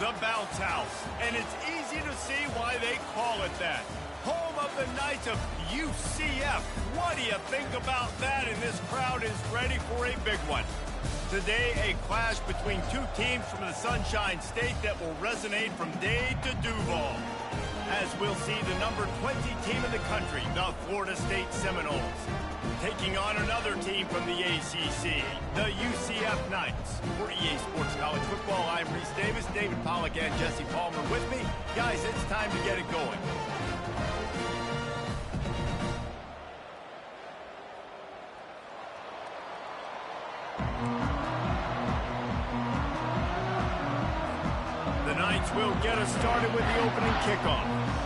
The Bounce House, and it's easy to see why they call it that. Home of the Knights of UCF. What do you think about that? And this crowd is ready for a big one. Today, a clash between two teams from the Sunshine State that will resonate from Dade to Duval. As we'll see the number 20 team in the country, the Florida State Seminoles, taking on another team from the ACC, the UCF Knights. For EA Sports College Football, I'm Reese Davis, David Pollack, and Jesse Palmer with me. Guys, it's time to get it going. The Knights will get us started with the opening kickoff.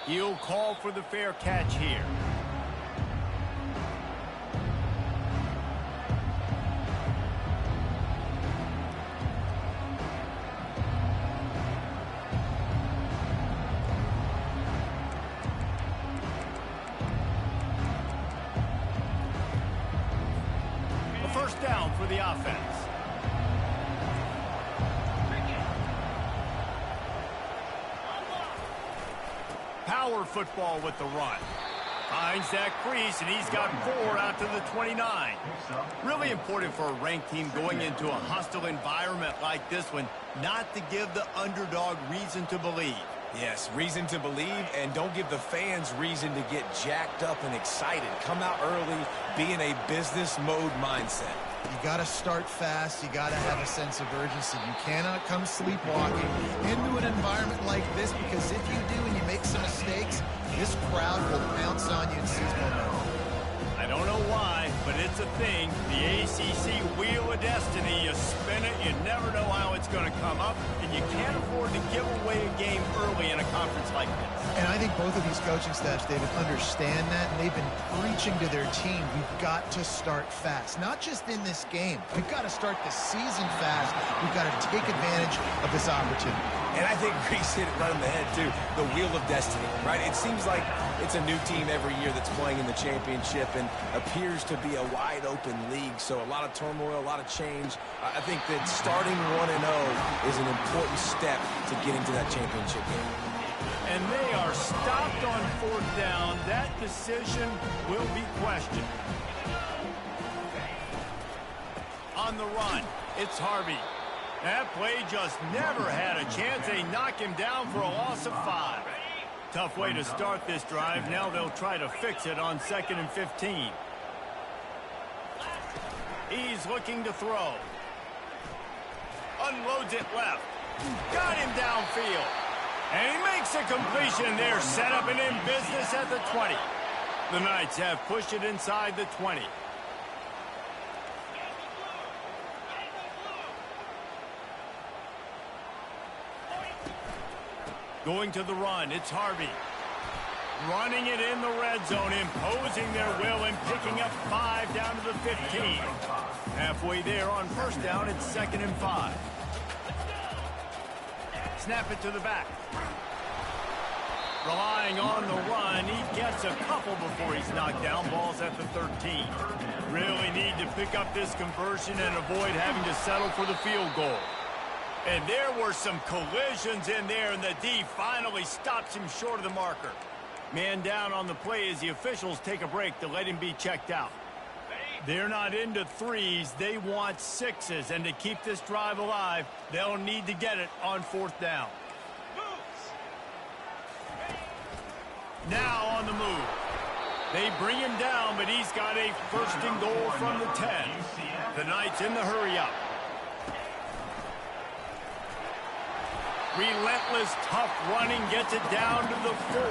He'll call for the fair catch here. A first down for the offense. Power football with the run. Finds that crease, and he's got 4 out to the 29. Really important for a ranked team going into a hostile environment like this one, not to give the underdog reason to believe. Yes, reason to believe, and don't give the fans reason to get jacked up and excited. Come out early, be in a business mode mindset. You got to start fast. You got to have a sense of urgency. You cannot come sleepwalking into an environment like this, because if you do and you make some mistakes, this crowd will pounce on you and seize momentum. I don't know why, but it's a thing. The ACC Wheel of Destiny, you spin it, you never know how it's going to come up, and you can't afford to give away a game early in a conference like this. And I think both of these coaching staffs, David, understand that, and they've been preaching to their team, we've got to start fast. Not just in this game. We've got to start the season fast. We've got to take advantage of this opportunity. And I think Reese hit it right on the head, too. The Wheel of Destiny, right? It seems like it's a new team every year that's playing in the championship and appears to be a wide-open league. So a lot of turmoil, a lot of change. I think that starting 1-0 is an important step to getting to that championship game. And they are stopped on 4th down. That decision will be questioned. On the run, it's Harvey. That play just never had a chance. They knock him down for a loss of 5. Tough way to start this drive. Now they'll try to fix it on 2nd and 15. He's looking to throw. Unloads it left. Got him downfield. And he makes a completion there. Set up and in business at the 20. The Knights have pushed it inside the 20. Going to the run, it's Harvey. Running it in the red zone, imposing their will and picking up 5 down to the 15. Halfway there on 1st down, it's 2nd and 5. Snap it to the back. Relying on the run, he gets a couple before he's knocked down. Ball's at the 13. Really need to pick up this conversion and avoid having to settle for the field goal. And there were some collisions in there, and the D finally stops him short of the marker. Man down on the play as the officials take a break to let him be checked out. They're not into 3s, they want 6s, and to keep this drive alive, they'll need to get it on 4th down. Now on the move. They bring him down, but he's got a 1st and goal from the 10. The Knights in the hurry-up. Relentless, tough running gets it down to the 4.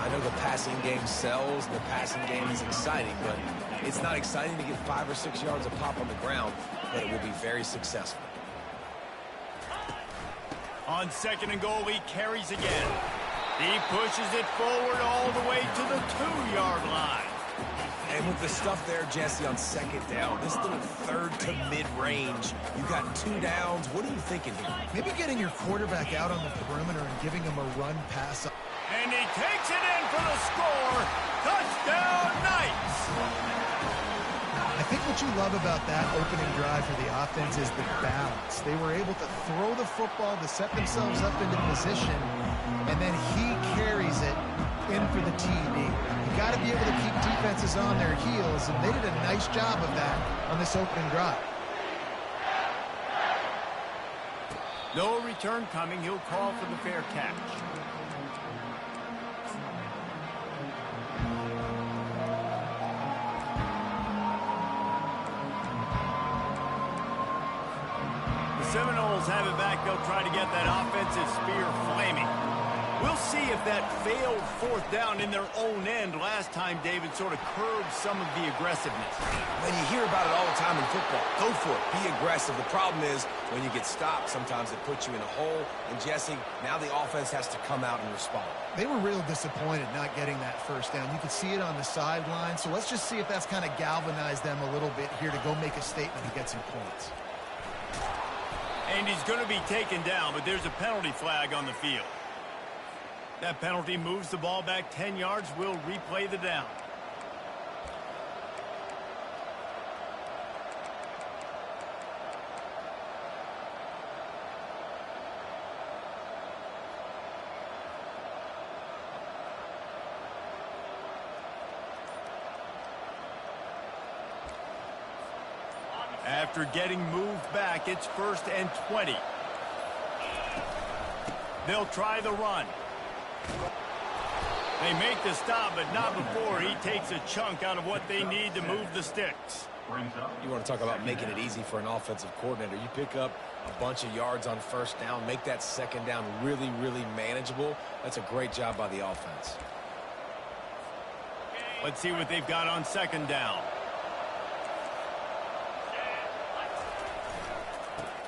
I know the passing game sells, the passing game is exciting, but it's not exciting to get 5 or 6 yards a pop on the ground, but it will be very successful. On 2nd and goal, he carries again. He pushes it forward all the way to the 2-yard line. And with the stuff there, Jesse, on 2nd down, this little 3rd to mid-range, you got 2 downs. What are you thinking here? Maybe getting your quarterback out on the perimeter and giving him a run pass. And he takes it in for the score. Touchdown, Knights! I What you love about that opening drive for the offense is the balance. They were able to throw the football to set themselves up into position, and then he carries it in for the TD. You got to be able to keep defenses on their heels, and they did a nice job of that on this opening drive. No return coming. He'll call for the fair catch. The Seminoles have it back. They'll try to get that offensive spear flaming. We'll see if that failed fourth down in their own end last time, David, sort of curbed some of the aggressiveness. When you hear about it all the time in football, go for it. Be aggressive. The problem is when you get stopped, sometimes it puts you in a hole. And, Jesse, now the offense has to come out and respond. They were real disappointed not getting that first down. You could see it on the sideline. So let's just see if that's kind of galvanized them a little bit here to go make a statement and get some points. And he's going to be taken down, but there's a penalty flag on the field. That penalty moves the ball back 10 yards. We'll replay the down. After getting moved back, it's 1st and 20. They'll try the run. They make the stop, but not before he takes a chunk out of what they need to move the sticks. You want to talk about making it easy for an offensive coordinator. You pick up a bunch of yards on first down, make that second down really, really manageable. That's a great job by the offense. Let's see what they've got on second down.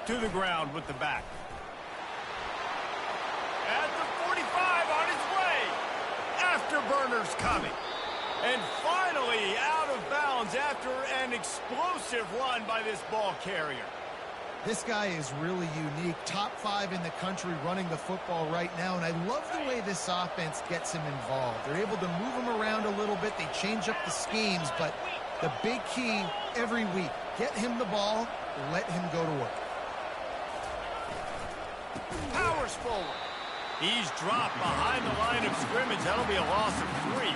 To the ground with the back. At the 45 on his way. Afterburners coming. And finally out of bounds after an explosive run by this ball carrier. This guy is really unique. Top 5 in the country running the football right now, and I love the way this offense gets him involved. They're able to move him around a little bit. They change up the schemes, but the big key every week, get him the ball, let him go to work. Powers forward. He's dropped behind the line of scrimmage. That'll be a loss of 3.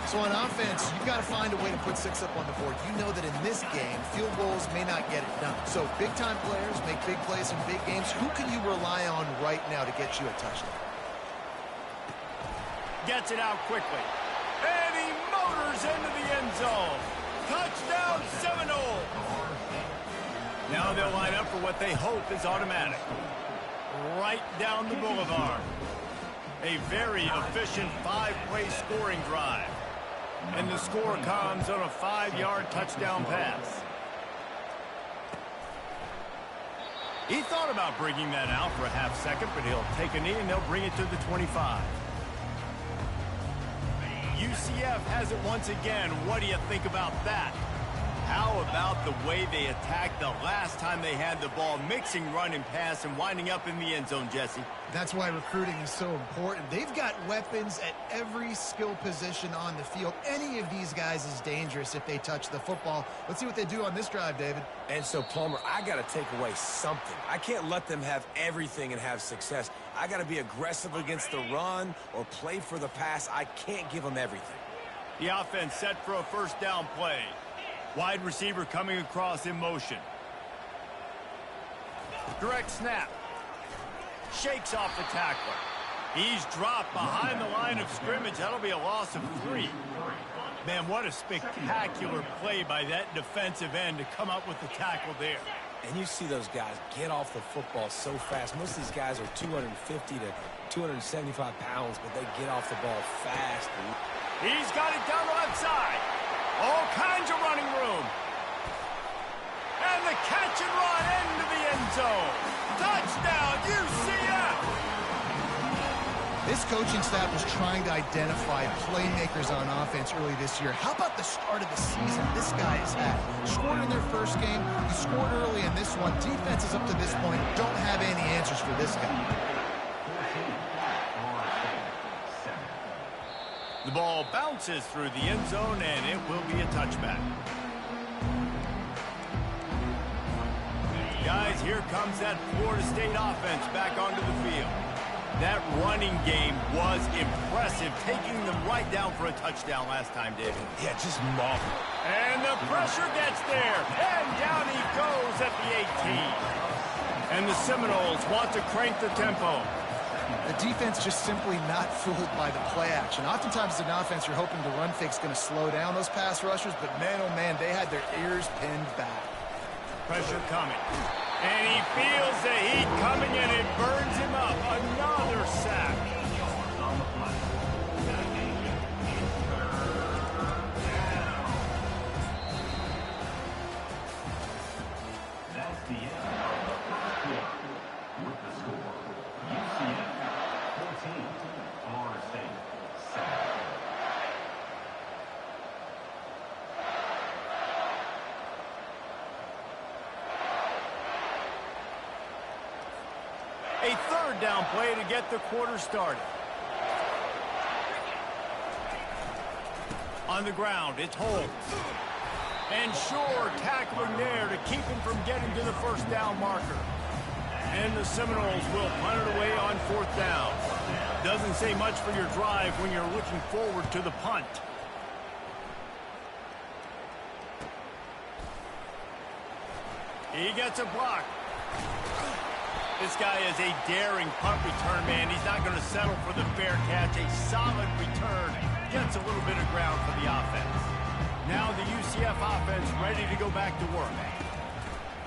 So on offense, you've got to find a way to put 6 up on the board. You know that in this game, field goals may not get it done. So big-time players make big plays in big games. Who can you rely on right now to get you a touchdown? Gets it out quickly. And he motors into the end zone. Touchdown, Seminoles. Now they'll line up for what they hope is automatic. Right down the boulevard. A very efficient 5-play scoring drive. And the score comes on a 5-yard touchdown pass. He thought about bringing that out for a half second, but he'll take a knee and they'll bring it to the 25. UCF has it once again. What do you think about that? How about the way they attacked the last time they had the ball, mixing run and pass and winding up in the end zone, Jesse? That's why recruiting is so important. They've got weapons at every skill position on the field. Any of these guys is dangerous if they touch the football. Let's see what they do on this drive, David. And so, Palmer, I got to take away something. I can't let them have everything and have success. I got to be aggressive against the run or play for the pass. I can't give them everything. The offense set for a first down play. Wide receiver coming across in motion. Direct snap. Shakes off the tackler. He's dropped behind the line of scrimmage. That'll be a loss of 3. Man, what a spectacular play by that defensive end to come up with the tackle there. And you see those guys get off the football so fast. Most of these guys are 250 to 275 pounds, but they get off the ball fast. He's got it down the left side. All kinds of running room. And the catch and run into the end zone. Touchdown, UCF! This coaching staff was trying to identify playmakers on offense early this year. How about the start of the season this guy has had? Scored in their first game. He scored early in this one. Defenses up to this point don't have any answers for this guy. The ball bounces through the end zone, and it will be a touchback. Guys, here comes that Florida State offense back onto the field. That running game was impressive, taking them right down for a touchdown last time, David. Yeah, just marvelous. And the pressure gets there, and down he goes at the 18. And the Seminoles want to crank the tempo. The defense just simply not fooled by the play action. Oftentimes, as an offense, you're hoping the run fake's going to slow down those pass rushers, but man, oh man, they had their ears pinned back. Pressure coming. And he feels the heat coming, and it burns him up. Another sack. That's the end of the first quarter. With the score, UCF 14, Florida State 7. A third down play to get the quarter started. On the ground, it's Holmes. And Shore tackling there to keep him from getting to the first down marker. And the Seminoles will punt it away on fourth down. Doesn't say much for your drive when you're looking forward to the punt. He gets a block. This guy is a daring punt return man. He's not going to settle for the fair catch. A solid return. Gets a little bit of ground for the offense. Now the UCF offense ready to go back to work.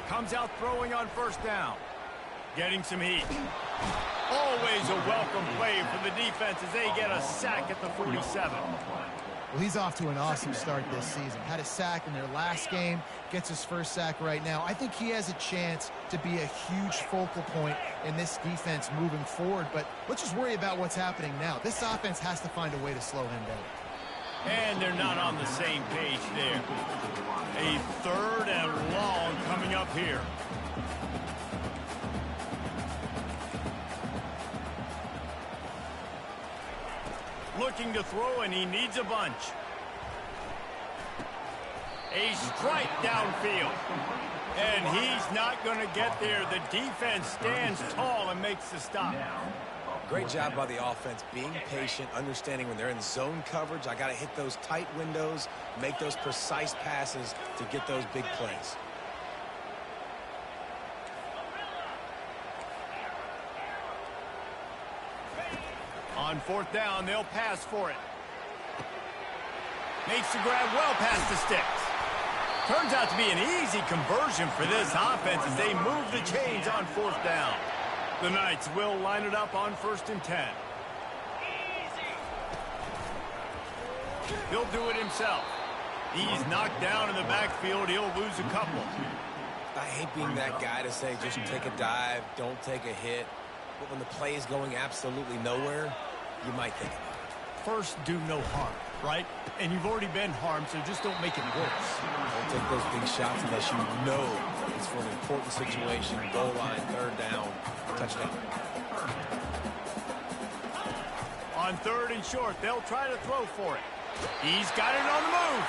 Comes out throwing on first down. Getting some heat. Always a welcome play for the defense as they get a sack at the 47. Well, he's off to an awesome start this season. Had a sack in their last game, gets his first sack right now. I think he has a chance to be a huge focal point in this defense moving forward, but let's just worry about what's happening now. This offense has to find a way to slow him down. And they're not on the same page there. A third and long coming up here. Looking to throw, and he needs a bunch. A strike downfield. And he's not going to get there. The defense stands tall and makes the stop. Great job by the offense, being patient, understanding when they're in zone coverage, I got to hit those tight windows, make those precise passes to get those big plays. On fourth down, they'll pass for it. Makes the grab well past the sticks. Turns out to be an easy conversion for this offense as they move the chains on fourth down. The Knights will line it up on 1st and 10. He'll do it himself. He's knocked down in the backfield. He'll lose a couple. I hate being that guy to say just take a dive, don't take a hit. But when the play is going absolutely nowhere, you might think about it. First, do no harm, right? And you've already been harmed, so just don't make it worse. Don't take those big shots unless you know it's for an important situation, goal line, third down, touchdown. On third and short, they'll try to throw for it. He's got it on the move.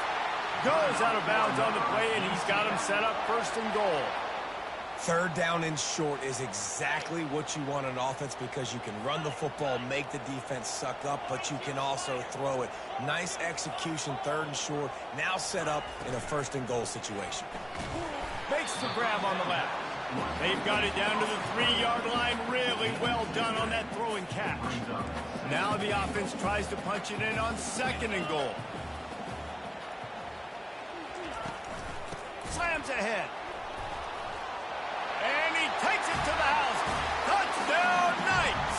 Goes out of bounds on the play, and he's got him set up 1st and goal. Third down and short is exactly what you want on offense because you can run the football, make the defense suck up, but you can also throw it. Nice execution, 3rd and short, now set up in a 1st and goal situation. Makes the grab on the left. They've got it down to the 3-yard line. Really well done on that throw and catch. Now the offense tries to punch it in on 2nd and goal. Slams ahead. And he takes it to the house. Touchdown, Knights!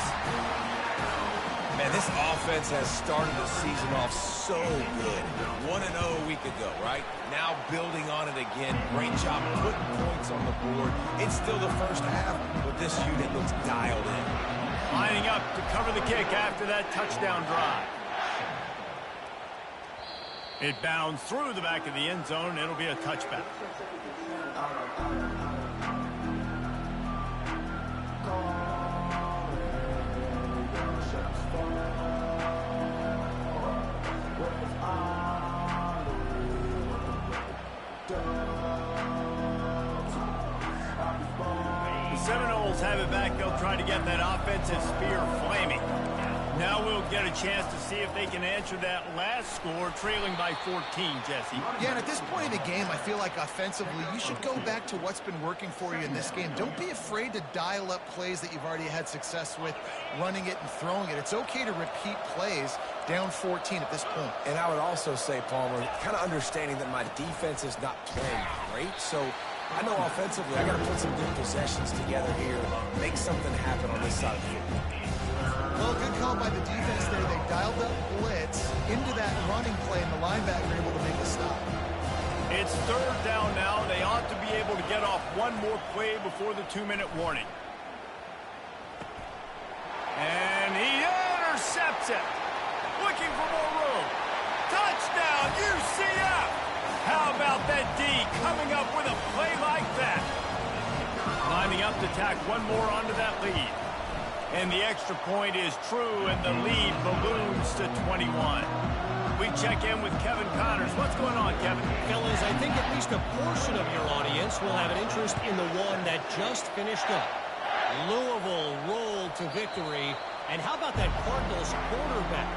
Man, this offense has started the season off so good. 1-0 a week ago, right? Now building on it again. Great job putting points on the board. It's still the first half, but this unit looks dialed in. Lining up to cover the kick after that touchdown drive. It bounds through the back of the end zone. It'll be a touchback. Seminoles have it back. They'll try to get that offensive spear flaming. Now we'll get a chance to see if they can answer that last score, trailing by 14, Jesse. Yeah, and at this point in the game, I feel like offensively, you should go back to what's been working for you in this game. Don't be afraid to dial up plays that you've already had success with, running it and throwing it. It's okay to repeat plays down 14 at this point. And I would also say, Palmer, kind of understanding that my defense is not playing great, so I know offensively I got to put some good possessions together here, make something happen on this side of the field. Well, good call by the defense there. They dialed up blitz into that running play, and the linebacker able to make the stop. It's third down now. They ought to be able to get off one more play before the 2-minute warning. And he intercepts it. Looking for more room. Touchdown, UCF! How about that D coming up with a play like that? Lining up to tack one more onto that lead. And the extra point is true, and the lead balloons to 21. We check in with Kevin Connors. What's going on, Kevin? Fellas, I think at least a portion of your audience will have an interest in the one that just finished up. Louisville rolled to victory. And how about that Cardinals quarterback?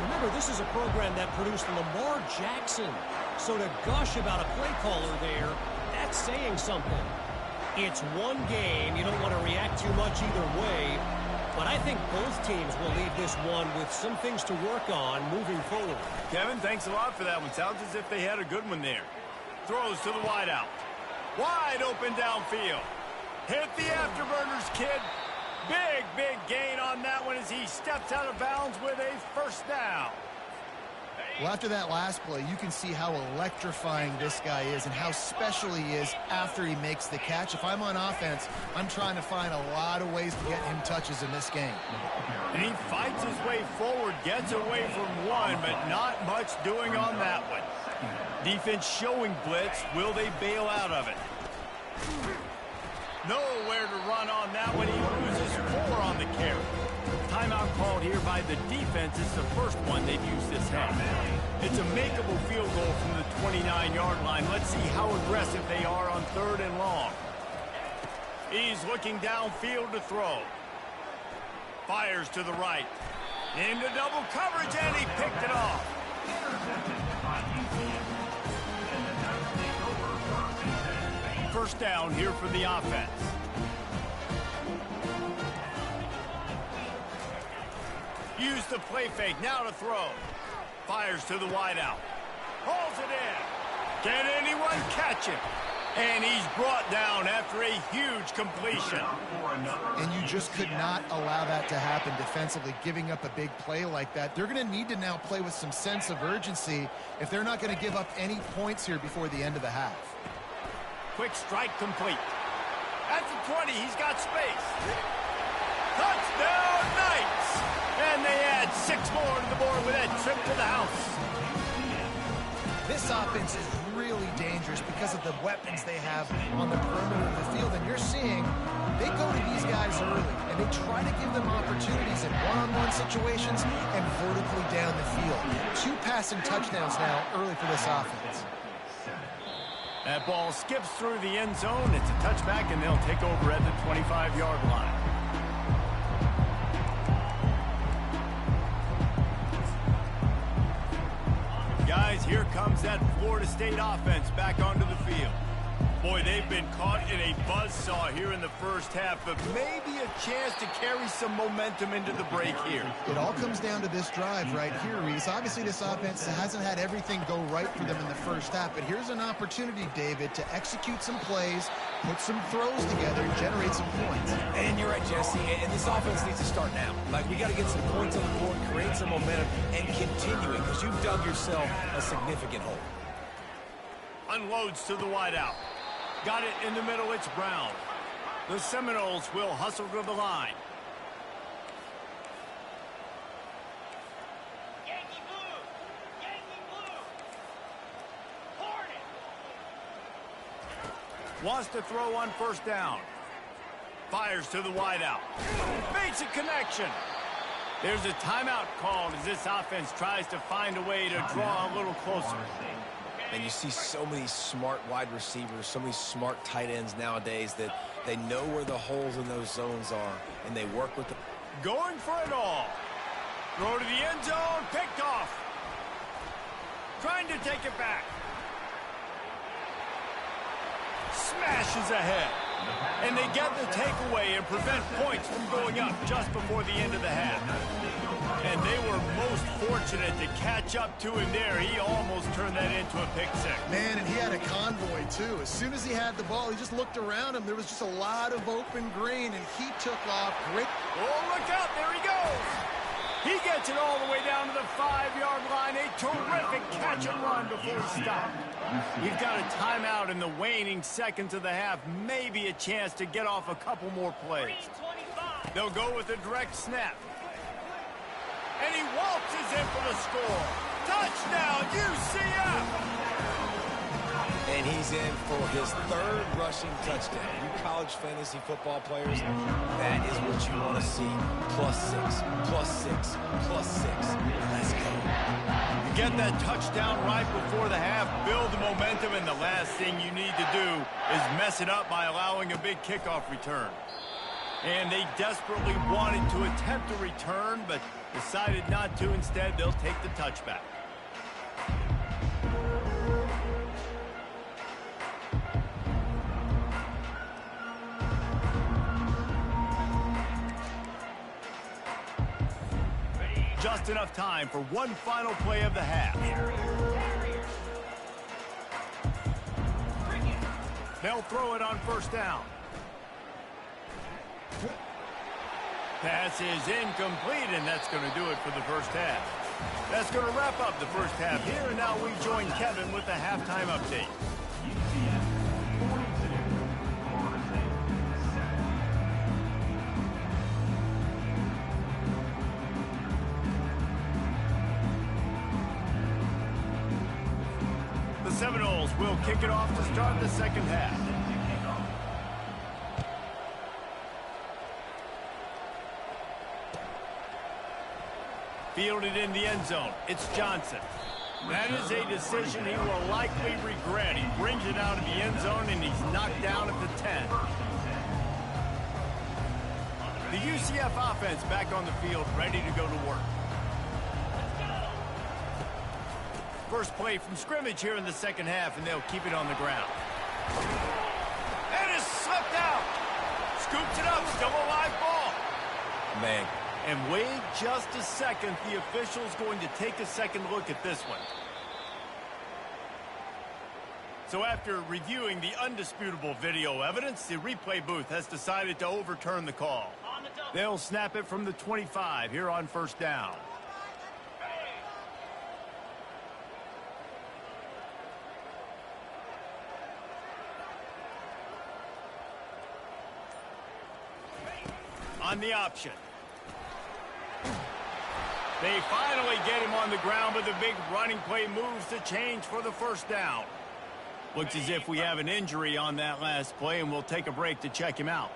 Remember, this is a program that produced Lamar Jackson. So to gush about a play caller there, that's saying something. It's one game. You don't want to react too much either way. But I think both teams will leave this one with some things to work on moving forward. Kevin, thanks a lot for that one. Sounds as if they had a good one there. Throws to the wideout. Wide open downfield. Hit the afterburners, kid. Big gain on that one as he steps out of bounds with a first down. Well, after that last play, you can see how electrifying this guy is and how special he is after he makes the catch. If I'm on offense, I'm trying to find a lot of ways to get him touches in this game. And he fights his way forward, gets away from one, but not much doing on that one. Defense showing blitz. Will they bail out of it? Nowhere to run on that one. He loses 4 on the carry. Timeout called here by the defense. It's the first one they've used this half. It's a makeable field goal from the 29-yard line. Let's see how aggressive they are on 3rd and long. He's looking downfield to throw. Fires to the right. Into double coverage, and he picked it off. First down here for the offense. Use the play fake, now to throw. Fires to the wideout. Hauls it in. Can anyone catch him? And he's brought down after a huge completion. And you just could not allow that to happen defensively, giving up a big play like that. They're going to need to now play with some sense of urgency if they're not going to give up any points here before the end of the half. Quick strike complete. At the 20, he's got space. Touchdown, Knights! And they add 6 more to the board with that trip to the house. This offense is really dangerous because of the weapons they have on the perimeter of the field. And you're seeing they go to these guys early, and they try to give them opportunities in one-on-one situations and vertically down the field. 2 passing touchdowns now early for this offense. That ball skips through the end zone. It's a touchback, and they'll take over at the 25-yard line. Guys, here comes that Florida State offense back onto the field. Boy, they've been caught in a buzzsaw here in the first half, but maybe a chance to carry some momentum into the break here. It all comes down to this drive right here, Reese. Obviously, this offense hasn't had everything go right for them in the first half, but here's an opportunity, David, to execute some plays, put some throws together, and generate some points. And you're right, Jesse, and this offense needs to start now. Like, we got to get some points on the board, create some momentum, and continue it, because you've dug yourself a significant hole. Unloads to the wideout. Got it in the middle, it's Brown. The Seminoles will hustle to the line. Yankee blue! Yankee blue! Hornet! Wants to throw on first down. Fires to the wideout. Makes a connection. There's a timeout called as this offense tries to find a way to draw a little closer. And you see so many smart wide receivers, so many smart tight ends nowadays that they know where the holes in those zones are, and they work with them. Going for it all. Throw to the end zone, picked off. Trying to take it back. Smashes ahead. And they get the takeaway and prevent points from going up just before the end of the half. And they were most fortunate to catch up to him there. He almost turned that into a pick six. Man, and he had a convoy, too. As soon as he had the ball, he just looked around him. There was just a lot of open green, and he took off great. Oh, look out. There he goes. He gets it all the way down to the 5-yard line. A terrific catch and run before he stopped. We've got a timeout in the waning seconds of the half. Maybe a chance to get off a couple more plays. They'll go with a direct snap. And he waltzes in for the score. Touchdown, UCF! And he's in for his third rushing touchdown. You college fantasy football players, that is what you want to see. +6, +6, +6. Let's go. You get that touchdown right before the half, build the momentum, and the last thing you need to do is mess it up by allowing a big kickoff return. And they desperately wanted to attempt a return, but decided not to. Instead, they'll take the touchback. Just enough time for one final play of the half. They'll throw it on first down. Pass is incomplete, and that's going to do it for the first half. That's going to wrap up the first half here, and now we join Kevin with the halftime update. UCF 42, Florida State 7. The Seminoles will kick it off to start the second half. Fielded in the end zone. It's Johnson. That is a decision he will likely regret. He brings it out of the end zone, and he's knocked down at the 10. The UCF offense back on the field, ready to go to work. First play from scrimmage here in the second half, and they'll keep it on the ground. And it's slipped out. Scoops it up, still a live ball. Man. And wait just a second, the official's going to take a second look at this one. So after reviewing the undisputable video evidence, the replay booth has decided to overturn the call. They'll snap it from the 25 here on first down. On the option. They finally get him on the ground, but the big running play moves the change for the first down. Looks as if we have an injury on that last play, and we'll take a break to check him out.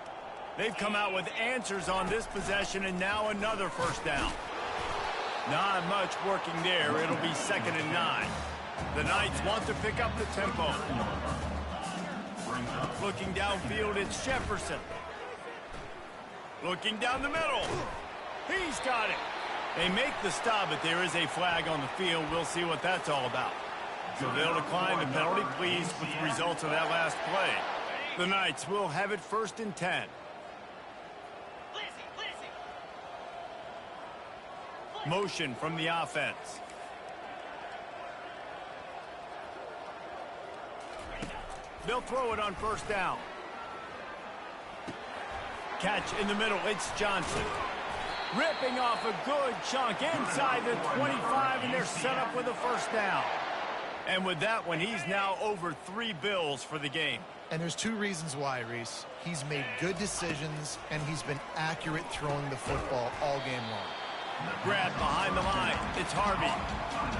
They've come out with answers on this possession, and now another first down. Not much working there. It'll be 2nd and 9. The Knights want to pick up the tempo. Looking downfield, it's Jefferson. Looking down the middle. He's got it. They make the stop, but there is a flag on the field. We'll see what that's all about. So they'll decline the penalty, pleased with the results of that last play. The Knights will have it 1st and 10. Motion from the offense. They'll throw it on first down. Catch in the middle, it's Johnson. Ripping off a good chunk inside the 25, and they're set up with a first down. And with that one, he's now over 3 bills for the game. And there's 2 reasons why, Reese. He's made good decisions, and he's been accurate throwing the football all game long. Grab behind the line. It's Harvey.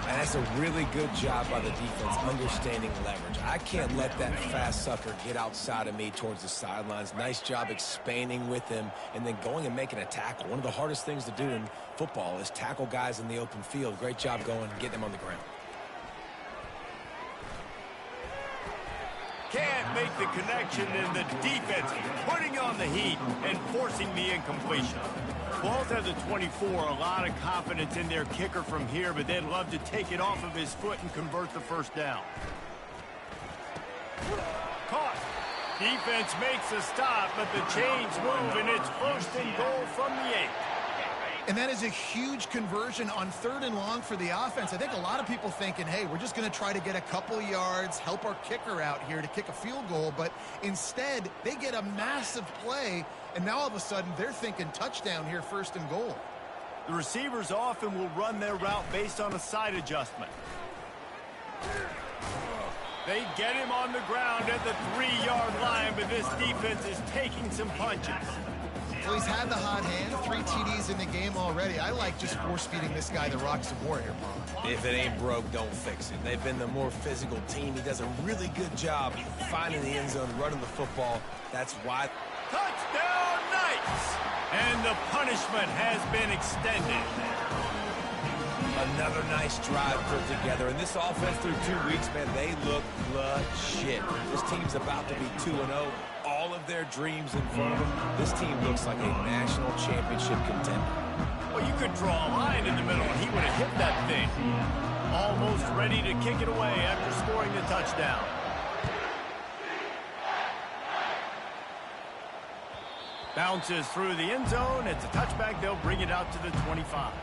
And that's a really good job by the defense, understanding leverage. I can't let that fast sucker get outside of me towards the sidelines. Nice job expanding with him and then going and making a tackle. One of the hardest things to do in football is tackle guys in the open field. Great job going and getting them on the ground. can't make the connection, and the defense putting on the heat and forcing the incompletion. Ball's at the 24, a lot of confidence in their kicker from here, but they'd love to take it off of his foot and convert the first down. Caught. Defense makes a stop, but the chains move, and it's 1st and goal from the 8. And that is a huge conversion on 3rd and long for the offense. I think a lot of people thinking, hey, we're just going to try to get a couple yards, help our kicker out here to kick a field goal. But instead, they get a massive play, and now all of a sudden they're thinking touchdown here, 1st and goal. The receivers often will run their route based on a side adjustment. They get him on the ground at the 3-yard line, but this defense is taking some punches. Well, he's had the hot hand, 3 TDs in the game already. I like just force-feeding this guy the rock some more here, Paul. If it ain't broke, don't fix it. They've been the more physical team. He does a really good job finding the end zone, running the football. That's why. Touchdown, Knights! And the punishment has been extended. Another nice drive put together. And this offense through 2 weeks, man, they look legit. This team's about to be 2-0. All of their dreams in front of them. This team looks like a national championship contender. Well, you could draw a line in the middle, and he would have hit that thing. Almost ready to kick it away after scoring the touchdown. Bounces through the end zone. It's a touchback. They'll bring it out to the 25.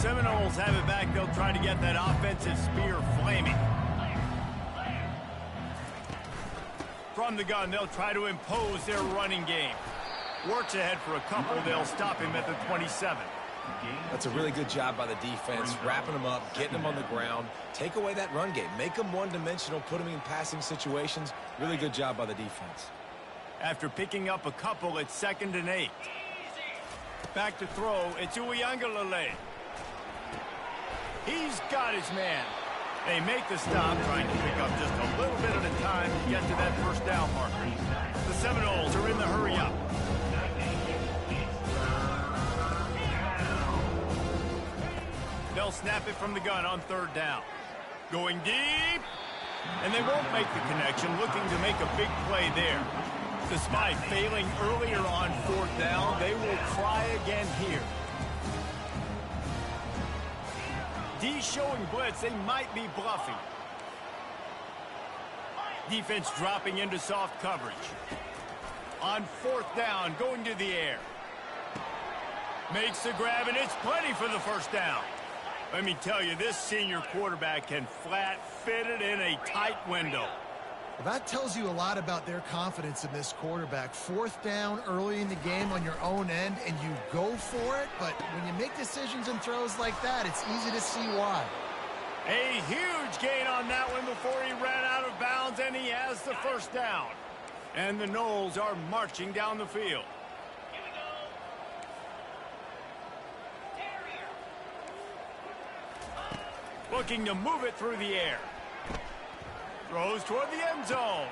Seminoles have it back. They'll try to get that offensive spear flaming. From the gun, they'll try to impose their running game. Works ahead for a couple. They'll stop him at the 27. That's a really good job by the defense, wrapping them up, getting them on the ground. Take away that run game. Make them one-dimensional, put them in passing situations. Really good job by the defense. After picking up a couple, it's 2nd and 8. Back to throw. It's Uiagalelei. He's got his man. They make the stop, trying to pick up just a little bit at a time to get to that first down marker. The Seminoles are in the hurry-up. They'll snap it from the gun on 3rd down. Going deep, and they won't make the connection, looking to make a big play there. Despite failing earlier on 4th down, they will try again here. D showing blitz, they might be bluffing. Defense dropping into soft coverage. On 4th down, going to the air. Makes the grab, and it's plenty for the first down. Let me tell you, this senior quarterback can flat fit it in a tight window. Well, that tells you a lot about their confidence in this quarterback. 4th down early in the game on your own end, and you go for it. But when you make decisions and throws like that, it's easy to see why. A huge gain on that one before he ran out of bounds, and he has the first down. And the Noles are marching down the field. Here we go. Terrier. Looking to move it through the air. Throws toward the end zone.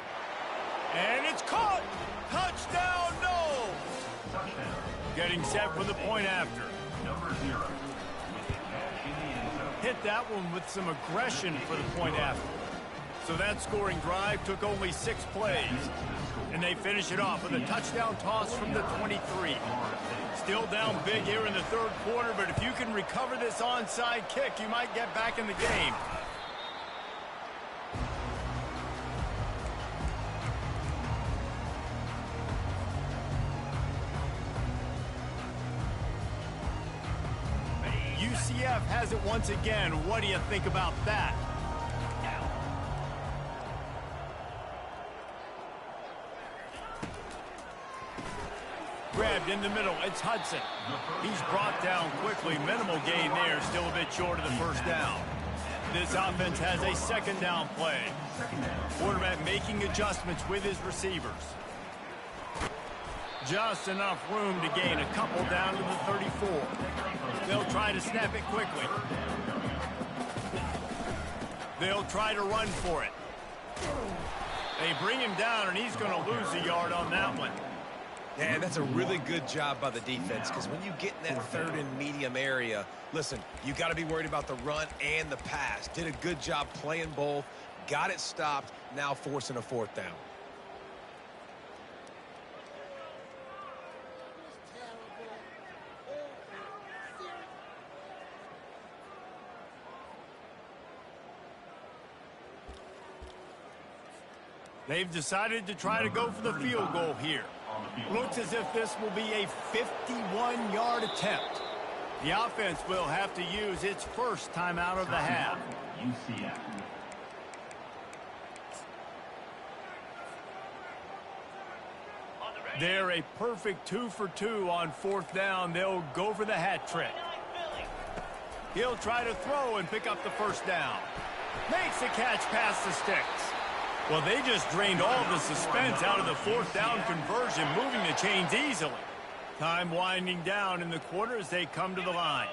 And it's caught. Touchdown, Noles. Touchdown. Getting set for the point after. Number 0. With a catch in the end zone. Hit that one with some aggression for the point after. So that scoring drive took only 6 plays. And they finish it off with a touchdown toss from the 23. Still down big here in the 3rd quarter, but if you can recover this onside kick, you might get back in the game. UCF has it once again. What do you think about that? Grabbed in the middle. It's Hudson. He's brought down quickly. Minimal gain there. Still a bit short of the first down. This offense has a 2nd down play. Quarterback making adjustments with his receivers. Just enough room to gain a couple down to the 34. They'll try to snap it quickly. They'll try to run for it. They bring him down, and he's going to lose a yard on that one. Yeah, that's a really good job by the defense, because when you get in that third and medium area, listen, you got to be worried about the run and the pass. Did a good job playing both, got it stopped, now forcing a fourth down. They've decided to try to go for the field goal here. Looks as if this will be a 51-yard attempt. The offense will have to use its first timeout of the half. UCF. They're a perfect 2 for 2 on fourth down. They'll go for the hat trick. He'll try to throw and pick up the first down. Makes the catch past the sticks. Well, they just drained all the suspense out of the fourth down conversion, moving the chains easily. Time winding down in the quarter as they come to the line.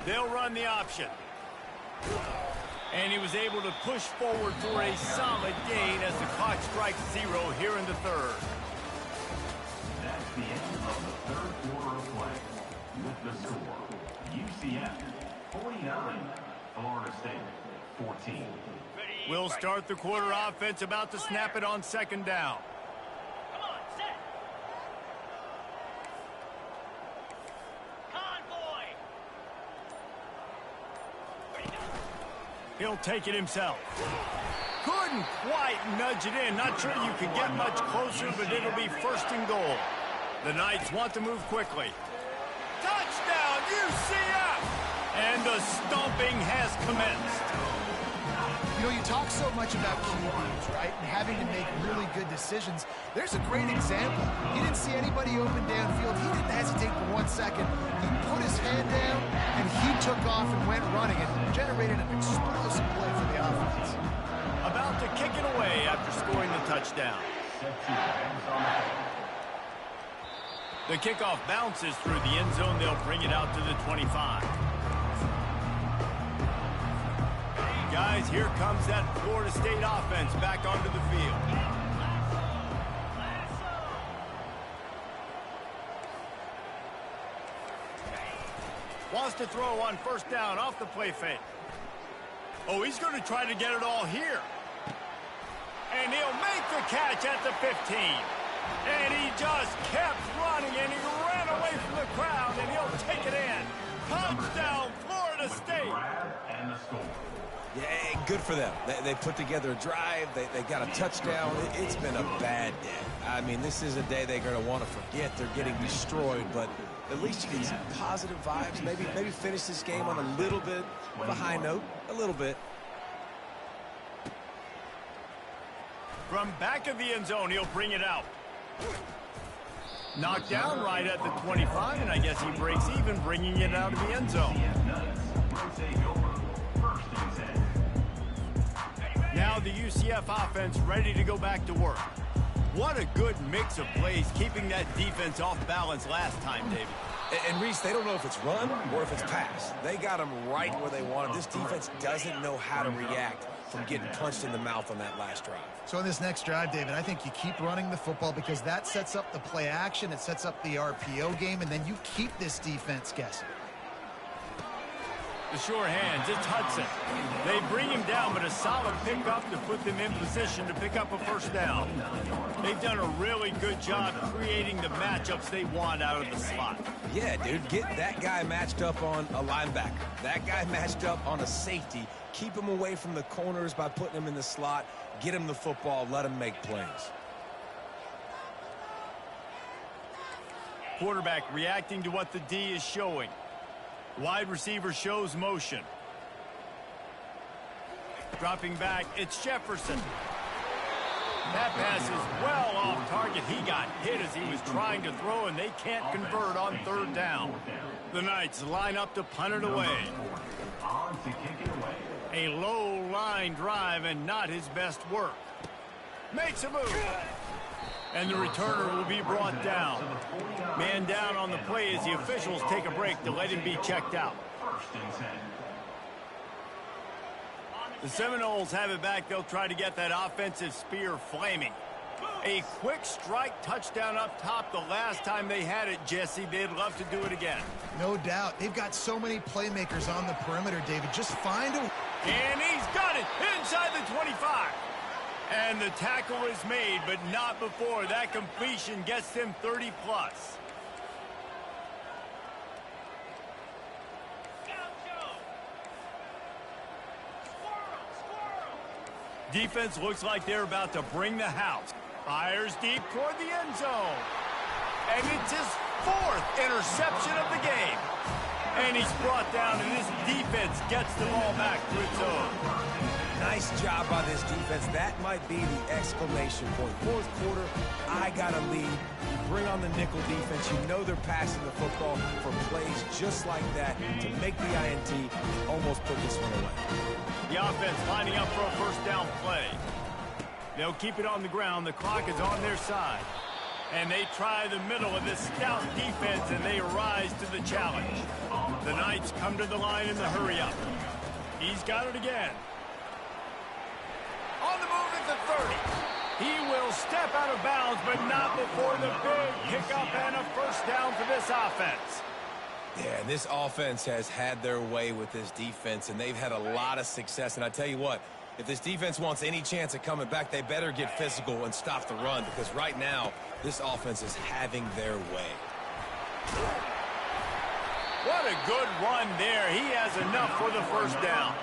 They'll run the option. And he was able to push forward for a solid gain as the clock strikes 0 here in the third. That's the end of the third quarter of play. With the score, UCF 49, Florida State 14. We'll start the quarter offense, about to snap it on second down. Come on, set. Convoy. Ready to go. He'll take it himself. Couldn't quite nudge it in. Not sure you could get much closer, but it'll be first and goal. The Knights want to move quickly. Touchdown, UCF! And the stomping has commenced. You know, you talk so much about QBs, right, and having to make really good decisions. There's a great example. He didn't see anybody open downfield. He didn't hesitate for 1 second. He put his hand down, and he took off and went running and generated an explosive play for the offense. About to kick it away after scoring the touchdown. The kickoff bounces through the end zone. They'll bring it out to the 25. Guys, here comes that Florida State offense back onto the field. Wants to throw on first down off the play fake. Oh, he's going to try to get it all here. And he'll make the catch at the 15. And he just kept running, and he ran away from the crowd, and he'll take it in. Touchdown, Florida State. And the score. Yeah, good for them. They put together a drive. They got a touchdown. It's been a bad day. I mean, this is a day they're going to want to forget. They're getting destroyed, but at least you get some positive vibes. Maybe finish this game on a little bit of a high note. A little bit. From back of the end zone, he'll bring it out. Knocked down right at the 25, and I guess he breaks even, bringing it out of the end zone. Now the UCF offense ready to go back to work. What a good mix of plays, keeping that defense off balance last time, David. And Reese, they don't know if it's run or if it's pass. They got them right where they want them. This defense doesn't know how to react from getting punched in the mouth on that last drive. So in this next drive, David, I think you keep running the football because that sets up the play action, it sets up the RPO game, and then you keep this defense guessing. The sure hands, it's Hudson. They bring him down, but a solid pickup to put them in position to pick up a first down. They've done a really good job creating the matchups they want out of the slot. Yeah, dude, get that guy matched up on a linebacker. That guy matched up on a safety. Keep him away from the corners by putting him in the slot. Get him the football, let him make plays. Quarterback reacting to what the D is showing. Wide receiver shows motion. Dropping back, it's Jefferson. That pass is well off target. He got hit as he was trying to throw, and they can't convert on third down. The Knights line up to punt it away. On to kick it away. A low line drive and not his best work. Makes a move. And the returner will be brought down. Man down on the play as the officials take a break to let him be checked out. On The Seminoles have it back. They'll try to get that offensive spear flaming. A quick strike touchdown up top the last time they had it, Jesse. They'd love to do it again. No doubt. They've got so many playmakers on the perimeter, David. Just find a... And he's got it inside the 25. And the tackle is made, but not before. That completion gets them 30+. Defense looks like they're about to bring the house. Fires deep toward the end zone. And it's his 4th interception of the game. And he's brought down, and this defense gets the ball back to its own. Nice job by this defense. That might be the exclamation point. 4th quarter, I got a lead. You bring on the nickel defense. You know they're passing the football for plays just like that to make the INT and almost put this one away. The offense lining up for a first down play. They'll keep it on the ground. The clock is on their side. And they try the middle of this stout defense, and they rise to the challenge. The Knights come to the line in the hurry-up. He's got it again. On the move at the 30. He will step out of bounds, but not before the big pickup and a first down for this offense. Yeah, this offense has had their way with this defense, and they've had a lot of success. And I tell you what, if this defense wants any chance of coming back, they better get physical and stop the run, because right now, this offense is having their way. What a good run there. He has enough for the first down.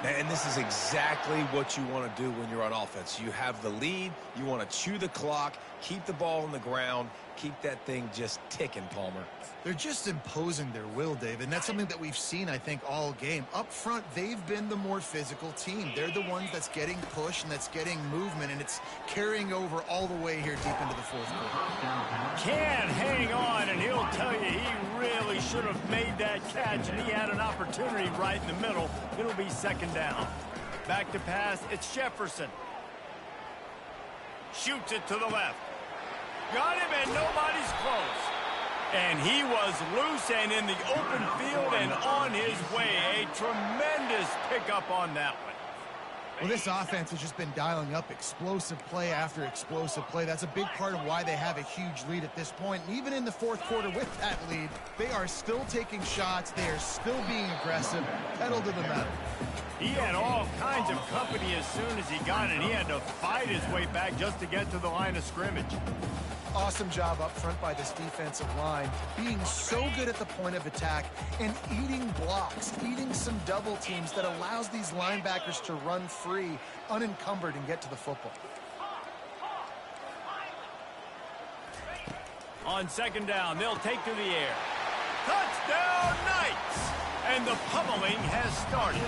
And this is exactly what you want to do when you're on offense. You have the lead. You want to chew the clock, keep the ball on the ground, keep that thing just ticking, Palmer. They're just imposing their will, David, and that's something that we've seen, I think, all game. Up front, they've been the more physical team. They're the ones that's getting pushed and that's getting movement, and it's carrying over all the way here deep into the 4th quarter. Can't hang on, and he'll tell you he really should have made that catch, and he had an opportunity right in the middle. It'll be second down. Back to pass, it's Jefferson. Shoots it to the left. Got him, and nobody's close. And he was loose and in the open field and on his way. A tremendous pickup on that one. Well, this offense has just been dialing up explosive play after explosive play. That's a big part of why they have a huge lead at this point. And even in the 4th quarter with that lead, they are still taking shots. They are still being aggressive, pedal to the metal. He had all kinds of company as soon as he got it. He had to fight his way back just to get to the line of scrimmage. Awesome job up front by this defensive line, being so good at the point of attack and eating blocks, eating some double teams that allows these linebackers to run free, unencumbered, and get to the football. On second down, they'll take to the air. Touchdown, Knights! And the pummeling has started.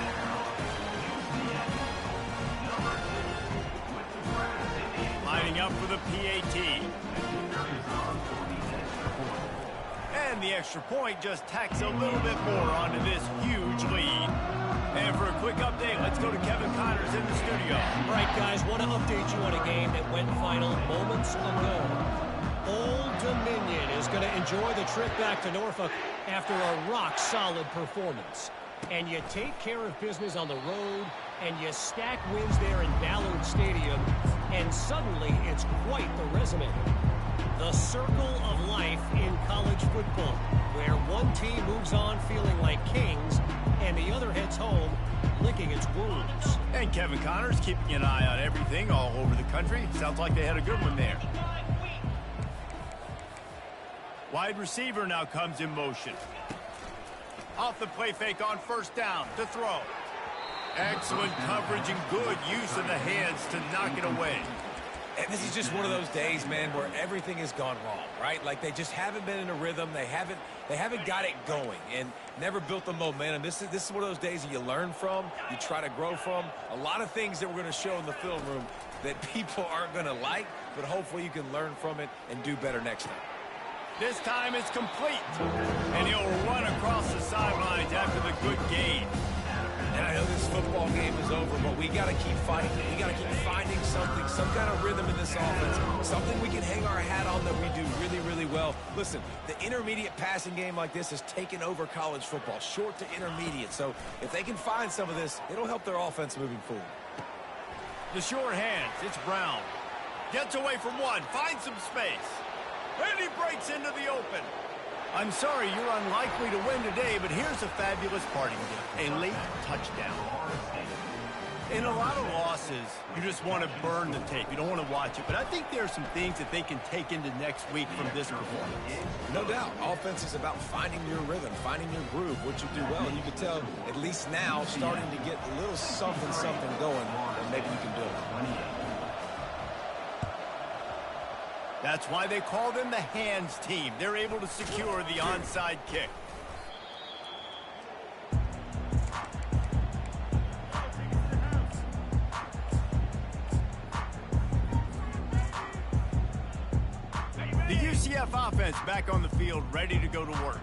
Lining up for the PAT. And the extra point just tacks a little bit more onto this huge lead. And for a quick update, let's go to Kevin Connors in the studio. All right, guys, want to update you on a game that went final moments ago. Old Dominion is going to enjoy the trip back to Norfolk after a rock-solid performance. And you take care of business on the road, and you stack wins there in Ballard Stadium, and suddenly it's quite the resume. The circle of life in college football, where one team moves on feeling like kings, and the other heads home licking its wounds. And Kevin Connors keeping an eye on everything all over the country. Sounds like they had a good one there. Wide receiver now comes in motion. Off the play fake on first down to throw. Excellent coverage and good use of the hands to knock it away. And this is just one of those days, man, where everything has gone wrong, right? Like they just haven't been in a rhythm. They haven't got it going and never built the momentum. This is one of those days that you learn from, you try to grow from. A lot of things that we're going to show in the film room that people aren't going to like, but hopefully you can learn from it and do better next time. This time it's complete, and he'll run across the sidelines after the good gain. And I know this football game is over, but we got to keep fighting. We got to keep finding something, some kind of rhythm in this offense, something we can hang our hat on that we do really, really well. Listen, the intermediate passing game like this has taken over college football, short to intermediate. So if they can find some of this, it'll help their offense moving forward. The short hands, it's Brown. Gets away from one, finds some space. And he breaks into the open. I'm sorry you're unlikely to win today, but here's a fabulous parting gift. A late touchdown. In a lot of losses, you just want to burn the tape. You don't want to watch it. But I think there are some things that they can take into next week from this performance. No doubt. Offense is about finding your rhythm, finding your groove, what you do well. And you can tell, at least now, starting to get a little something going, and maybe you can do it. That's why they call them the hands team. They're able to secure the onside kick. The UCF offense back on the field, ready to go to work.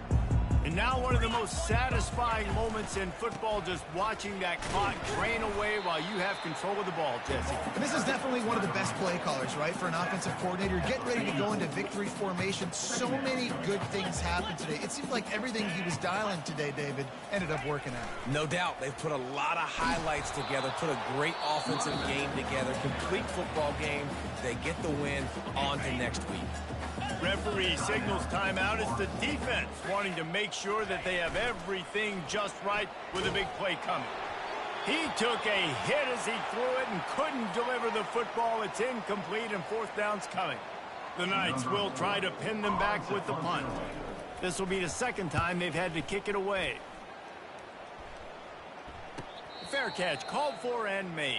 And now one of the most satisfying moments in football, just watching that clock drain away while you have control of the ball, Jesse. And this is definitely one of the best play callers, right, for an offensive coordinator. Getting ready to go into victory formation. So many good things happened today. It seemed like everything he was dialing today, David, ended up working out. No doubt. They've put a lot of highlights together, put a great offensive game together, complete football game. They get the win. On to next week. Referee signals timeout. It's the defense wanting to make sure that they have everything just right with a big play coming. He took a hit as he threw it and couldn't deliver the football. It's incomplete and fourth down's coming. The Knights will try to pin them back with the punt. This will be the second time they've had to kick it away. Fair catch called for and made.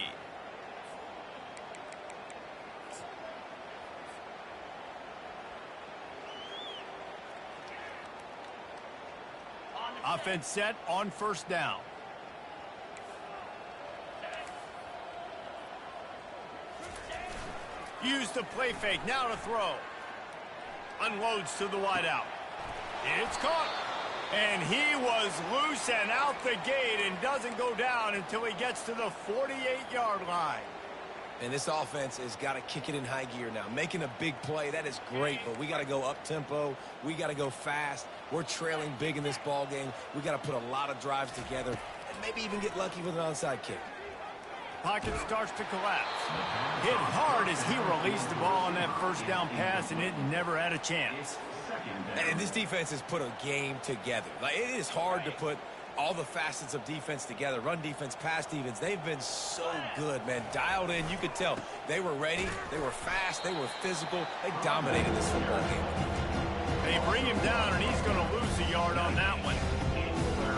Offense set on first down. Use the play fake, now to throw. Unloads to the wideout. It's caught. And he was loose and out the gate and doesn't go down until he gets to the 48-yard line. And this offense has got to kick it in high gear now. Making a big play, that is great, but we got to go up-tempo. We got to go fast. We're trailing big in this ball game. We got to put a lot of drives together and maybe even get lucky with an onside kick. Pocket starts to collapse. Hit hard as he released the ball on that first down pass, and it never had a chance. And this defense has put a game together. Like, it is hard to put all the facets of defense together. Run defense, pass defense. They've been so good, man. Dialed in. You could tell they were ready. They were fast. They were physical. They dominated this football game. They bring him down, and he's going to lose a yard on that one.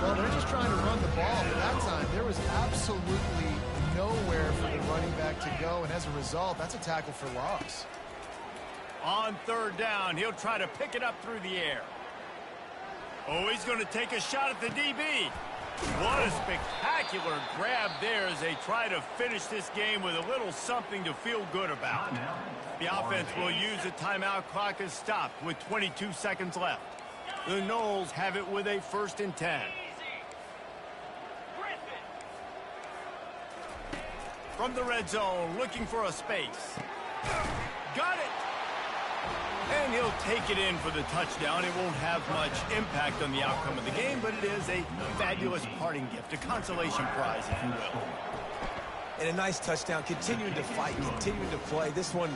Well, they're just trying to run the ball, but that time there was absolutely nowhere for the running back to go, and as a result, that's a tackle for loss. On third down, he'll try to pick it up through the air. Oh, he's going to take a shot at the DB. What a spectacular grab there as they try to finish this game with a little something to feel good about. The offense will use a timeout. Clock is stopped with 22 seconds left. The Noles have it with a 1st and 10. From the red zone, looking for a space. Got it! And he'll take it in for the touchdown. It won't have much impact on the outcome of the game, but it is a fabulous parting gift, a consolation prize, if you will. And a nice touchdown, continuing to fight, continuing to play. This one,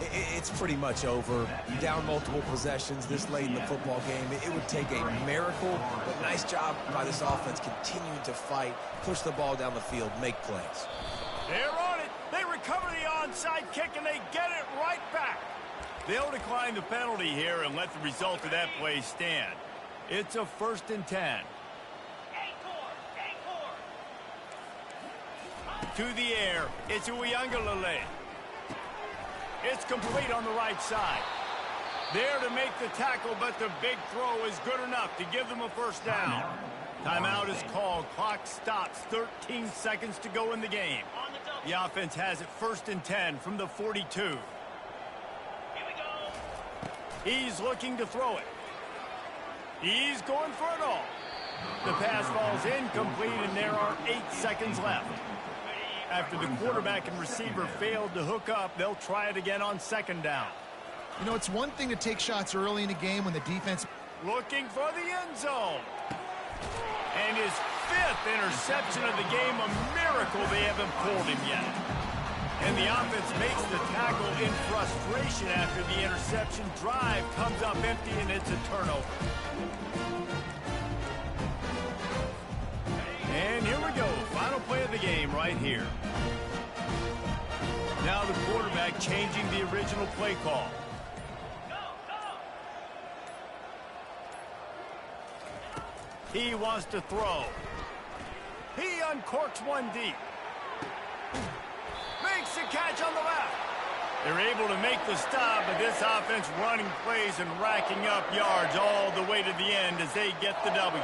it's pretty much over. Down multiple possessions this late in the football game. It would take a miracle, but nice job by this offense continuing to fight, push the ball down the field, make plays. They're on it. They recover the onside kick, and they get it right back. They'll decline the penalty here and let the result of that play stand. It's a 1st and 10. To the air, it's Uiagalelei. It's complete on the right side. There to make the tackle, but the big throw is good enough to give them a 1st down. Timeout is called. Clock stops. 13 seconds to go in the game. The offense has it 1st and 10 from the 42. He's looking to throw it. He's going for it all. The pass falls incomplete, and there are 8 seconds left. After the quarterback and receiver failed to hook up, they'll try it again on 2nd down. You know, it's one thing to take shots early in the game when the defense... Looking for the end zone. And his 5th interception of the game, a miracle they haven't pulled him yet. And the offense makes the tackle in frustration after the interception. Drive comes up empty, and it's a turnover. And here we go, final play of the game right here. Now the quarterback changing the original play call. He wants to throw. He uncorks one deep. Makes the catch on the left. They're able to make the stop, but this offense running plays and racking up yards all the way to the end as they get the W.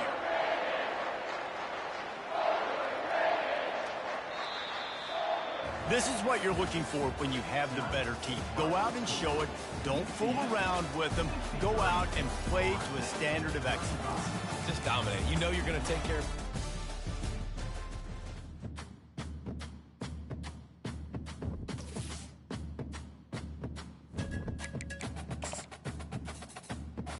This is what you're looking for when you have the better team. Go out and show it. Don't fool around with them. Go out and play to a standard of excellence. Just dominate. You know you're going to take care of